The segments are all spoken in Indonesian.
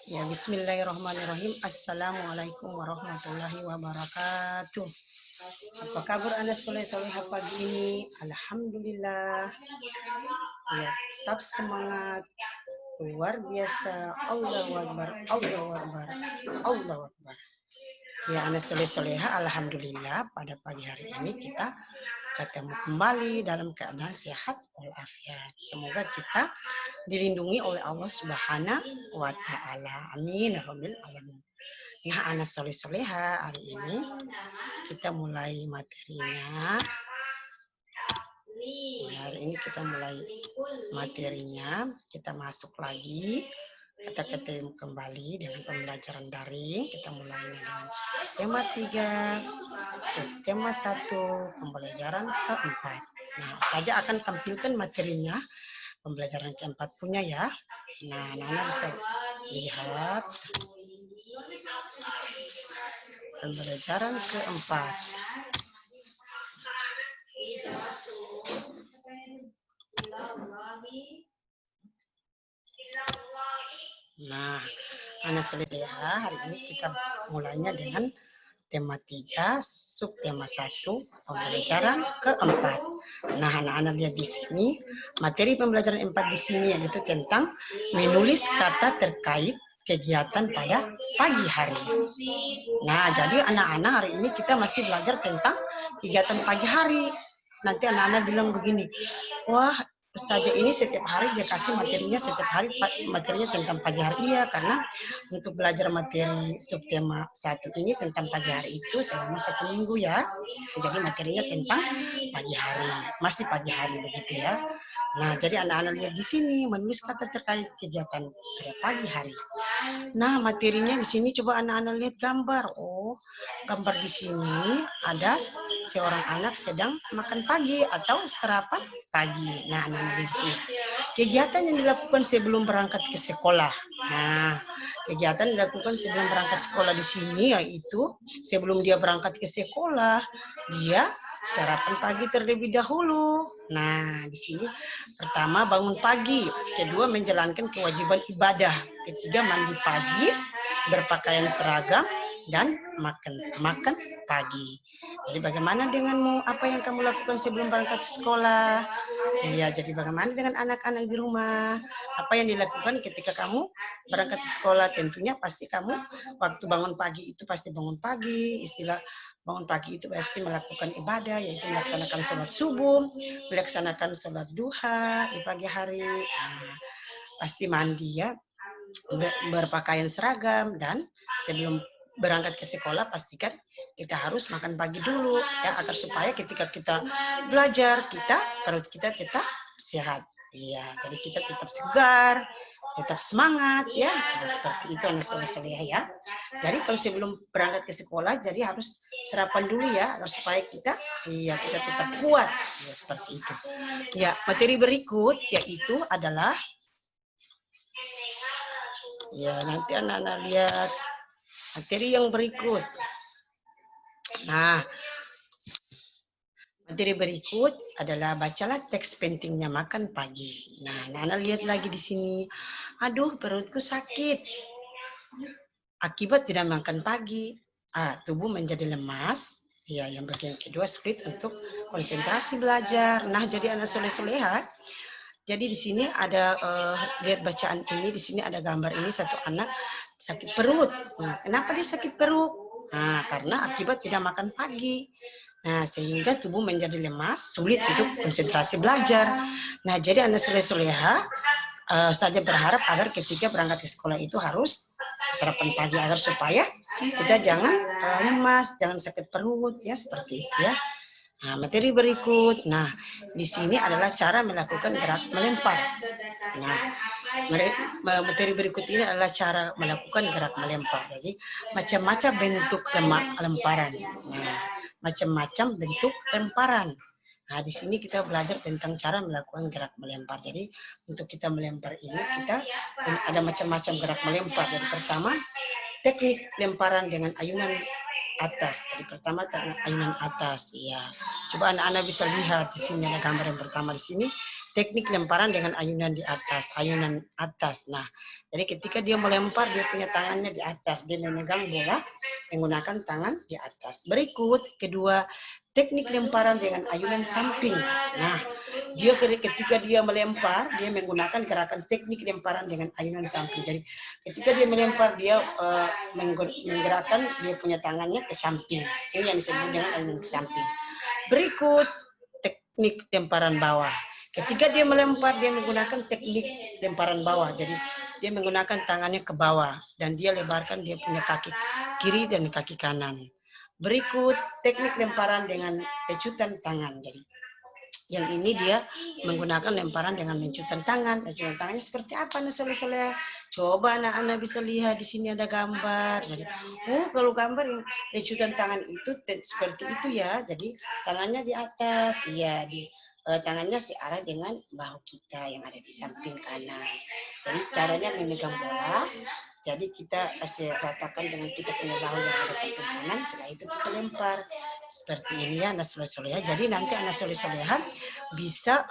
Ya, bismillahirrahmanirrahim. Assalamualaikum warahmatullahi wabarakatuh. Apa kabar Anda soleh-soleha pagi ini? Alhamdulillah. Ya, tetap semangat. Luar biasa. Allahu Akbar. Allahu Akbar. Allahu Akbar. Ya, Anda soleh-soleha. Alhamdulillah pada pagi hari ini kita ketemu kembali dalam keadaan sehat walafiat. Semoga kita dilindungi oleh Allah Subhanahu wa taala. Amin ya rabbal alamin. Nah, anak soleh-soleha, hari ini kita mulai materinya. Hari ini kita mulai materinya, kita masuk lagi. Kita ketemu kembali dengan pembelajaran daring. Kita mulai dengan tema 3, subtema 1, pembelajaran keempat. Nah, saja akan tampilkan materinya pembelajaran keempat punya ya. Nah, Nana bisa lihat pembelajaran keempat. Nah, Ana selesai ya. Hari ini kita mulainya dengan tema 3, subtema 1, pembelajaran keempat. Nah, anak-anak lihat di sini, materi pembelajaran 4 di sini yaitu tentang menulis kata terkait kegiatan pada pagi hari. Nah, jadi anak-anak hari ini kita masih belajar tentang kegiatan pagi hari. Nanti anak-anak bilang begini, wah Ustazah ini setiap hari dia kasih materinya, setiap hari materinya tentang pagi hari. Iya, karena untuk belajar materi subtema 1 ini tentang pagi hari itu selama 1 minggu ya. Jadi materinya tentang pagi hari, masih pagi hari begitu ya. Nah, jadi anak-anak lihat di sini menulis kata terkait kegiatan pada pagi hari. Nah, materinya di sini coba anak-anak lihat gambar. Oh, gambar di sini ada seorang anak sedang makan pagi atau sarapan pagi. Nah, anak-anak lihat di sini. Kegiatan yang dilakukan sebelum berangkat ke sekolah. Nah, kegiatan yang dilakukan sebelum berangkat sekolah di sini yaitu sebelum dia berangkat ke sekolah, dia sarapan pagi terlebih dahulu. Nah, di sini pertama bangun pagi, kedua menjalankan kewajiban ibadah, ketiga mandi pagi, berpakaian seragam, dan makan pagi. Jadi bagaimana denganmu? Apa yang kamu lakukan sebelum berangkat sekolah? Iya, jadi bagaimana dengan anak-anak di rumah? Apa yang dilakukan ketika kamu berangkat ke sekolah? Tentunya pasti kamu waktu bangun pagi itu pasti bangun pagi, istilah bangun pagi itu pasti melakukan ibadah, yaitu melaksanakan sholat subuh, melaksanakan sholat duha di pagi hari. Nah, pasti mandi ya, berpakaian seragam, dan sebelum berangkat ke sekolah pastikan kita harus makan pagi dulu ya, agar supaya ketika kita belajar perut kita tetap sehat. Iya, jadi kita tetap segar, tetap semangat ya. Nah, seperti itu anak soleh-soleh ya. Jadi kalau sebelum berangkat ke sekolah jadi harus sarapan dulu ya, agar supaya kita tetap kuat. Ya, seperti itu. Ya, materi berikut yaitu adalah ya, nanti anak-anak lihat materi yang berikut. Nah, materi berikut adalah bacalah teks pentingnya makan pagi. Nah, anak-anak lihat lagi di sini. Aduh, perutku sakit. Akibat tidak makan pagi, tubuh menjadi lemas. Ya, yang bagian kedua sulit untuk konsentrasi belajar. Nah, jadi anak soleh-soleha. Jadi di sini ada lihat bacaan ini, di sini ada gambar ini satu anak sakit perut. Nah, kenapa dia sakit perut? Nah, karena akibat tidak makan pagi. Nah, sehingga tubuh menjadi lemas, sulit untuk konsentrasi belajar. Nah, jadi anak soleh-soleha saja berharap agar ketika berangkat ke sekolah itu harus sarapan pagi agar supaya kita jangan lemas, jangan sakit perut ya, seperti itu ya. Nah, materi berikut. Nah, di sini adalah cara melakukan gerak melempar. Nah, materi berikut ini adalah cara melakukan gerak melempar. Jadi, macam-macam bentuk lemparan. Nah, macam-macam bentuk lemparan. Nah, di sini kita belajar tentang cara melakukan gerak melempar. Jadi, untuk kita melempar ini, kita ada macam-macam gerak melempar. Jadi, pertama, teknik lemparan dengan ayunan atas. Jadi pertama ayunan atas, ya. Coba anak-anak bisa lihat di sini ada gambar yang pertama di sini. teknik lemparan dengan ayunan di atas, ayunan atas. Nah, jadi ketika dia melempar, dia punya tangannya di atas, dia memegang bola menggunakan tangan di atas. Berikut kedua, teknik lemparan dengan ayunan samping. Nah, dia ketika dia melempar, dia menggunakan gerakan teknik lemparan dengan ayunan samping. Jadi ketika dia melempar, dia menggerakkan dia punya tangannya ke samping. Ini yang disebut dengan ayunan ke samping. Berikut teknik lemparan bawah. Ketika dia melempar, dia menggunakan teknik lemparan bawah. Jadi dia menggunakan tangannya ke bawah dan dia lebarkan dia punya kaki kiri dan kaki kanan. Berikut teknik lemparan dengan lecutan tangan. Jadi yang ini dia menggunakan lemparan dengan lecutan tangan. Lecutan tangannya seperti apa, Soleh? Coba anak-anak bisa lihat di sini ada gambar. Jadi, kalau gambar yang lecutan tangan itu seperti itu ya. Jadi tangannya di atas, iya di tangannya searah dengan bahu kita yang ada di samping kanan. Jadi caranya memegang bola. Jadi kita kasih ratakan dengan kita punya bahu yang ada samping kanan. Setelah itu kita lempar seperti ini ya, anak soleh-soleha. Jadi nanti anak soleh-soleha bisa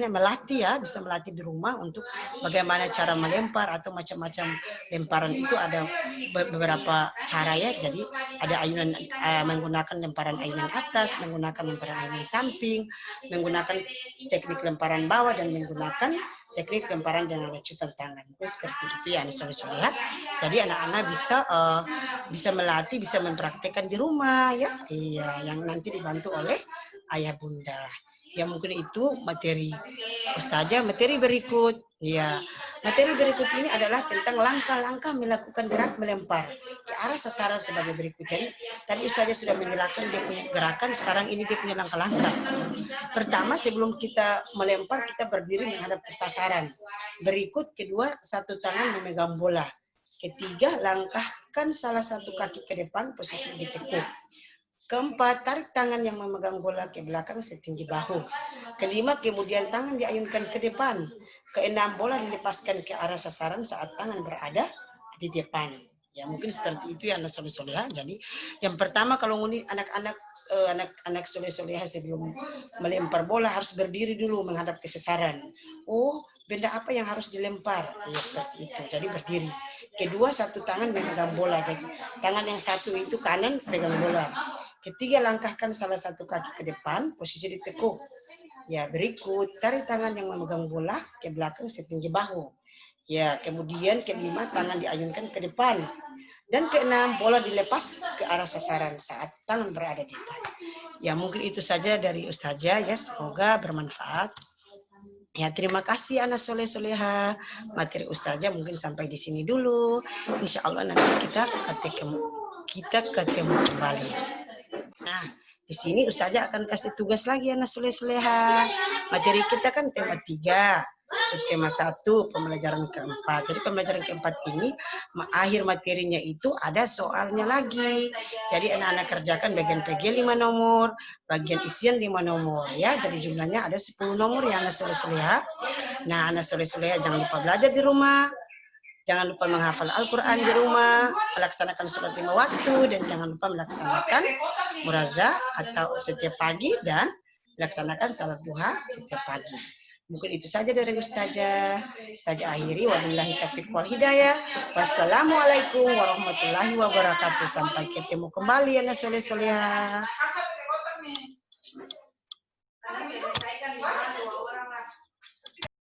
melatih ya, bisa melatih di rumah untuk bagaimana cara melempar atau macam-macam lemparan itu ada beberapa cara ya. Jadi ada ayunan menggunakan lemparan ayunan atas, menggunakan lemparan ayunan samping, menggunakan teknik lemparan bawah dan menggunakan teknik lemparan dengan lecutan tangan. Seperti itu ya anak soleh-soleha. Jadi anak-anak bisa melatih, bisa mempraktekkan di rumah ya. Iya, yang nanti dibantu oleh ayah bunda. Ya mungkin itu materi Ustazah. Materi berikut, ya materi berikut ini adalah tentang langkah-langkah melakukan gerak melempar ke arah sasaran sebagai berikut. Jadi tadi Ustazah sudah menjelaskan dia punya gerakan, sekarang ini dia punya langkah-langkah. Pertama, sebelum kita melempar, kita berdiri menghadap ke sasaran. Berikut kedua, satu tangan memegang bola. Ketiga, langkahkan salah satu kaki ke depan, posisi ditekuk. Keempat, tarik tangan yang memegang bola ke belakang setinggi bahu. Kelima, kemudian tangan diayunkan ke depan. Keenam, bola dilepaskan ke arah sasaran saat tangan berada di depan. Ya mungkin seperti itu ya anak soleh-soleha. Jadi yang pertama kalau ini anak soleh-soleha sebelum melempar bola harus berdiri dulu menghadap ke sasaran. Benda apa yang harus dilempar? Ya seperti itu. Jadi berdiri. Kedua, satu tangan memegang bola. Jadi tangan yang satu itu kanan pegang bola. Ketiga, langkahkan salah satu kaki ke depan, posisi ditekuk. Ya, berikut, tarik tangan yang memegang bola ke belakang setinggi bahu. Ya, kemudian kelima, tangan diayunkan ke depan. Dan keenam, bola dilepas ke arah sasaran saat tangan berada di depan. Ya, mungkin itu saja dari Ustazah ya, semoga bermanfaat. Ya, terima kasih anak soleh-soleha. Materi Ustazah mungkin sampai di sini dulu. Insya Allah nanti kita ketemu kembali. Nah, di sini Ustazah akan kasih tugas lagi anak soleh-soleha. Materi kita kan tema 3, subtema 1, pembelajaran keempat. Jadi pembelajaran keempat ini akhir materinya itu ada soalnya lagi. Jadi anak-anak kerjakan bagian PG 5 nomor, bagian isian 5 nomor ya. Jadi jumlahnya ada 10 nomor ya anak soleh-soleha. Nah, anak soleh-soleha jangan lupa belajar di rumah. Jangan lupa menghafal Al-Quran di rumah, melaksanakan sholat 5 waktu, dan jangan lupa melaksanakan murazah atau setiap pagi dan melaksanakan salat duha setiap pagi. Mungkin itu saja dari Ustazah. Ustazah akhiri, wabillahi taufiq wal hidayah. Wassalamualaikum warahmatullahi wabarakatuh. Sampai ketemu kembali ya soleh-soleha.